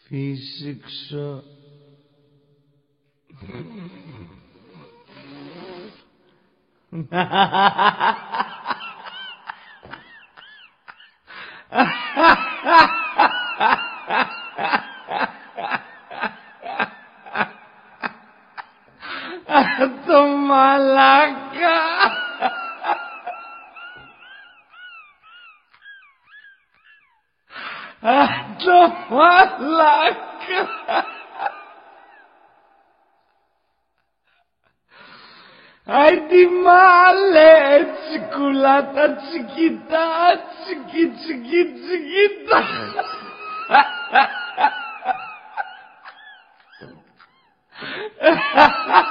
φύσηξο το μαλάκα. Το μαλάκα. Άιντι μάλε, τσικουλάτα, τσικιτά, τσικι, τσικι, τσικιτά. Ha ha ha!